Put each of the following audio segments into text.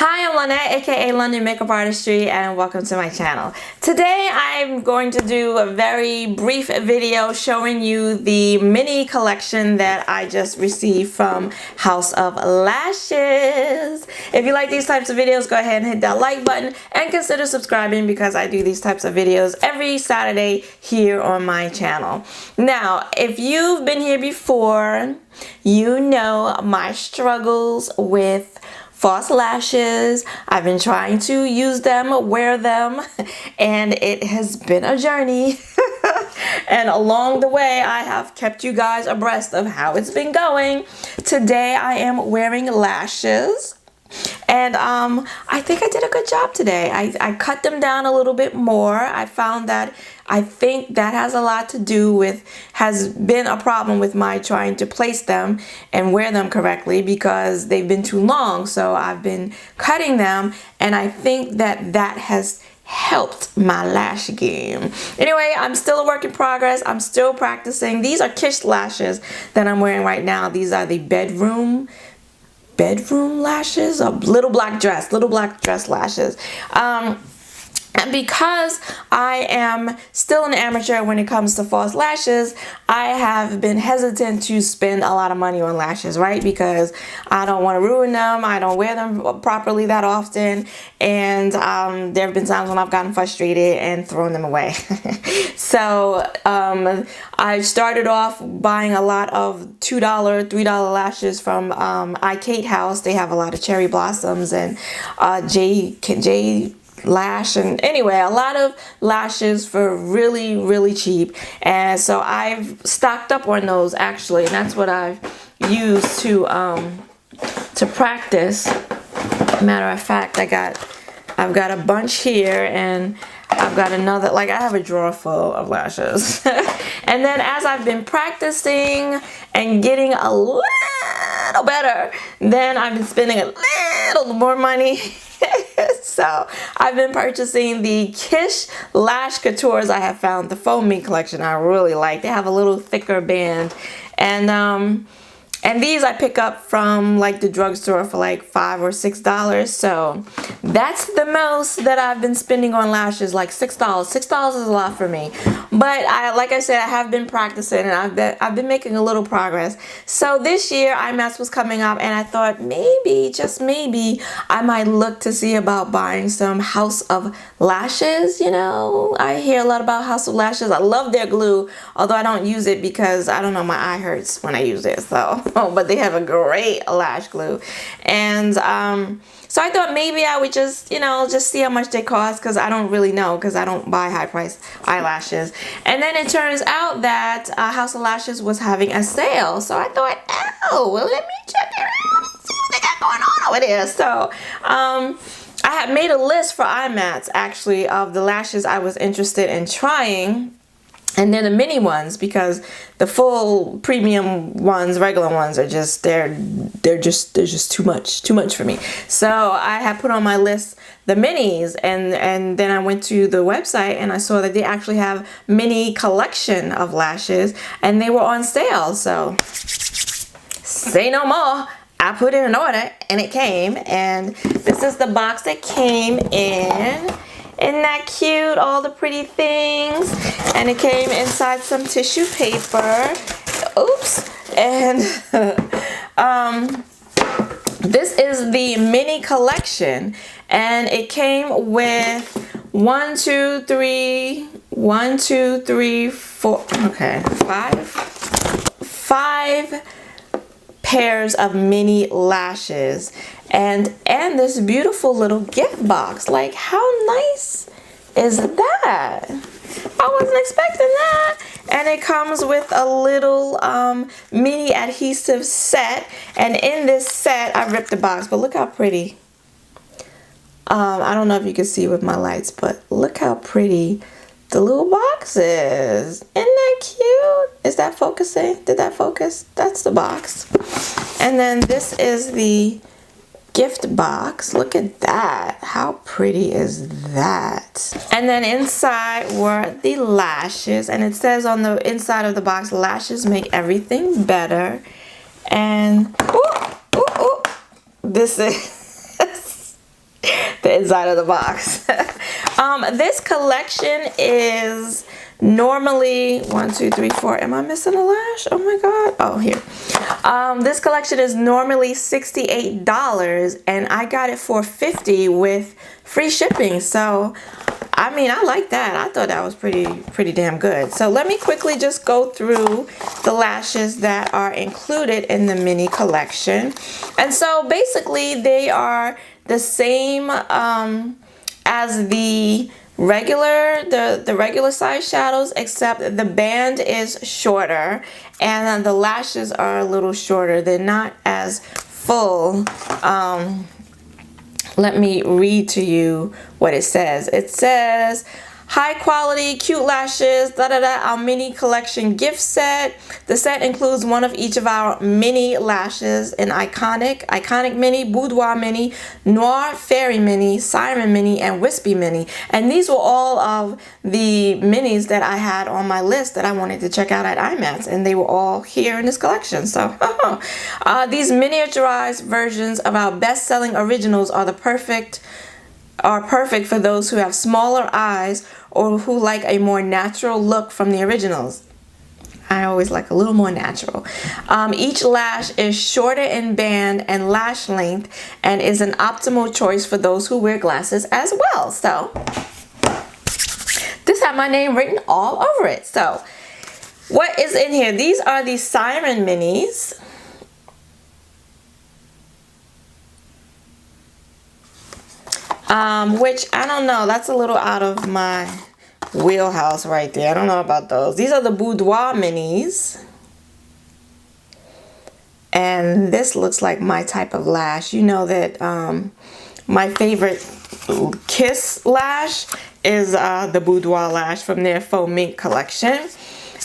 Hi, I'm Lynette, aka London Makeup Artistry, and welcome to my channel. Today I'm going to do a very brief video showing you the mini collection that I just received from House of Lashes. If you like these types of videos, go ahead and hit that like button and consider subscribing because I do these types of videos every Saturday here on my channel. Now, if you've been here before, you know my struggles with false lashes. I've been trying to use them, wear them, and it has been a journey. And along the way, I have kept you guys abreast of how it's been going. Today, I am wearing lashes. And I think I did a good job today. I cut them down a little bit more. I found that I think that has a lot to do with, has been a problem with my trying to place them and wear them correctly because they've been too long. So I've been cutting them, and I think that that has helped my lash game. Anyway, I'm still a work in progress. I'm still practicing. These are Kish lashes that I'm wearing right now. These are the bedroom lashes, a little black dress lashes. And because I am still an amateur when it comes to false lashes, I have been hesitant to spend a lot of money on lashes, right? Because I don't want to ruin them. I don't wear them properly that often. And there have been times when I've gotten frustrated and thrown them away. So I started off buying a lot of $2, $3 lashes from Kate House. They have a lot of cherry blossoms and J Lash, and anyway, a lot of lashes for really cheap. And so I've stocked up on those actually, and that's what I've used to practice. Matter of fact, I've got a bunch here, and I've got another, like I have a drawer full of lashes. And then as I've been practicing and getting a little better, then I've been spending a little more money. So I've been purchasing the Kish Lash Coutures. I have found the Foam Me collection I really like. They have a little thicker band, and these I pick up from like the drugstore for like $5 or $6. So that's the most that I've been spending on lashes, like $6. $6 is a lot for me. But like I said, I have been practicing, and I've been making a little progress. So this year IMATS was coming up, and I thought maybe, just maybe, I might look to see about buying some House of Lashes. You know, I hear a lot about House of Lashes. I love their glue, although I don't use it because I don't know, my eye hurts when I use it. So, but they have a great lash glue, and so I thought maybe I would just, you know, just see how much they cost, because I don't really know, because I don't buy high-priced eyelashes. And then it turns out that House of Lashes was having a sale. So I thought, oh, well, let me check it out and see what they got going on over there. So I had made a list for IMATS, actually, of the lashes I was interested in trying. And then the mini ones, because the full premium ones, regular ones, are just they're just too much for me. So I had put on my list the minis, and then I went to the website and I saw that they actually have mini collection of lashes, and they were on sale. So say no more. I put in an order, and it came, and this is the box that came in. Isn't that cute? All the pretty things. And it came inside some tissue paper. Oops. And this is the mini collection. And it came with 5 pairs of mini lashes, and this beautiful little gift box. Like, how nice is that? I wasn't expecting that. And it comes with a little mini adhesive set, and in this set, I ripped the box, but look how pretty. I don't know if you can see with my lights, but look how pretty the little box is. Isn't that cute? Is that focusing? Did that focus? That's the box. And then this is the gift box. Look at that. How pretty is that? And then inside were the lashes, and it says on the inside of the box, lashes make everything better. And this is the inside of the box. This collection is normally 1, 2, 3, 4. Am I missing a lash? Oh my god. Oh, here. This collection is normally $68 and I got it for $50 with free shipping. So I mean, I like that. I thought that was pretty damn good. So let me quickly just go through the lashes that are included in the mini collection. And so basically they are the same as the regular size shadows, except the band is shorter and the lashes are a little shorter. They're not as full. Let me read to you what it says. It says, high quality, cute lashes, our mini collection gift set. The set includes one of each of our mini lashes, an iconic mini, Boudoir Mini, Noir, Fairy Mini, Siren Mini, and Wispy Mini. And these were all of the minis that I had on my list that I wanted to check out at IMATS, and they were all here in this collection. So these miniaturized versions of our best-selling originals are perfect for those who have smaller eyes or who like a more natural look from the originals. I always like a little more natural. Each lash is shorter in band and lash length and is an optimal choice for those who wear glasses as well. So this had my name written all over it. So what is in here? These are the Siren Minis. Which I don't know, that's a little out of my wheelhouse right there. I don't know about those. These are the Boudoir Minis. And this looks like my type of lash. You know that my favorite Kiss lash is the Boudoir lash from their Faux Mink collection.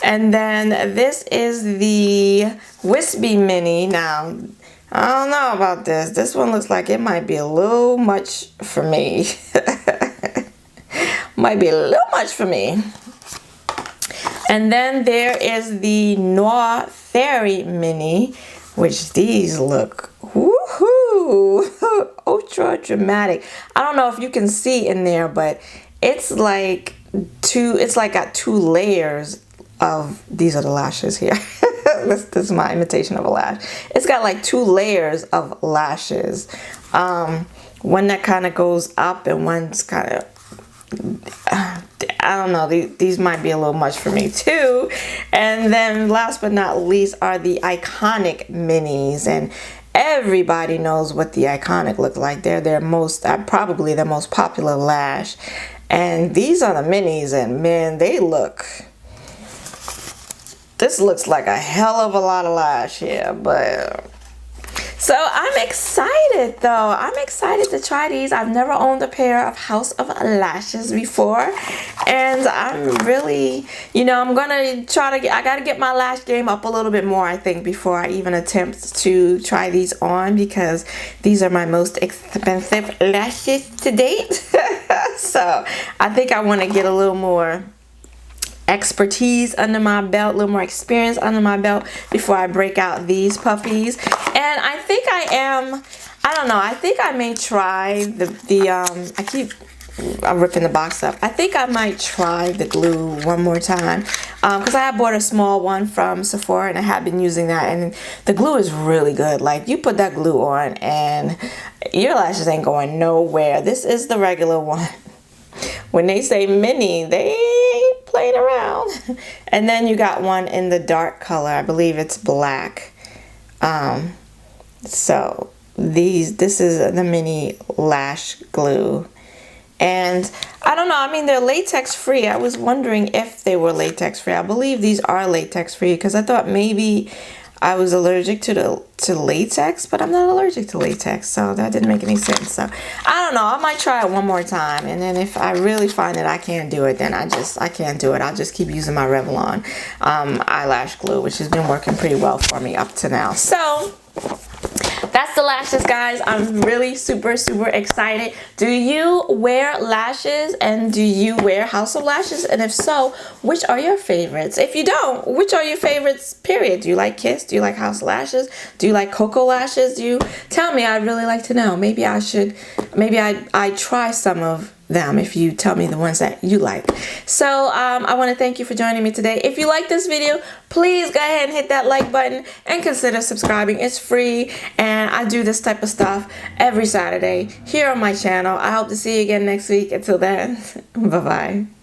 And then this is the Wispy Mini. Now, I don't know about this. This one looks like it might be a little much for me. Might be a little much for me. And then there is the Noir Fairy Mini, which these look woohoo, ultra dramatic. I don't know if you can see in there, but it's like got 2 layers of, these are the lashes here. This is my imitation of a lash. It's got like 2 layers of lashes. One that kind of goes up and one's kind of, I don't know, these might be a little much for me too. And then last but not least are the iconic minis, and everybody knows what the iconic look like. They're their most, probably the most popular lash. And these are the minis, and man, they look, this looks like a hell of a lot of lash here, but so I'm excited though. I'm excited to try these. I've never owned a pair of House of Lashes before, and I'm really, you know, I'm gonna try to get, I gotta get my lash game up a little bit more, I think, before I even attempt to try these on, because these are my most expensive lashes to date. So I think I want to get a little more expertise under my belt, a little more experience under my belt before I break out these puppies. And I think I don't know, I think I may try I'm ripping the box up. I think I might try the glue one more time, because I had bought a small one from Sephora and I have been using that, and the glue is really good. Like, you put that glue on and your lashes ain't going nowhere. This is the regular one. When they say mini, they ain't playing around. And then you got one in the dark color. I believe it's black. So this is the mini lash glue. And I don't know, I mean, they're latex free. I was wondering if they were latex free. I believe these are latex free, because I thought maybe I was allergic to latex, but I'm not allergic to latex, so that didn't make any sense. So I don't know, I might try it one more time, and then if I really find that I can't do it, then I can't do it. I'll just keep using my Revlon eyelash glue, which has been working pretty well for me up to now. So that's the lashes, guys. I'm really super excited. Do you wear lashes, and do you wear House of Lashes? And if so, which are your favorites? If you don't, which are your favorites, period? Do you like Kiss? Do you like House of Lashes? Do you like Cocoa Lashes? Do you tell me? I'd really like to know. Maybe I'd try some of them if you tell me the ones that you like. So I want to thank you for joining me today. If you like this video, please go ahead and hit that like button and consider subscribing. It's free, and I do this type of stuff every Saturday here on my channel. I hope to see you again next week. Until then, bye bye.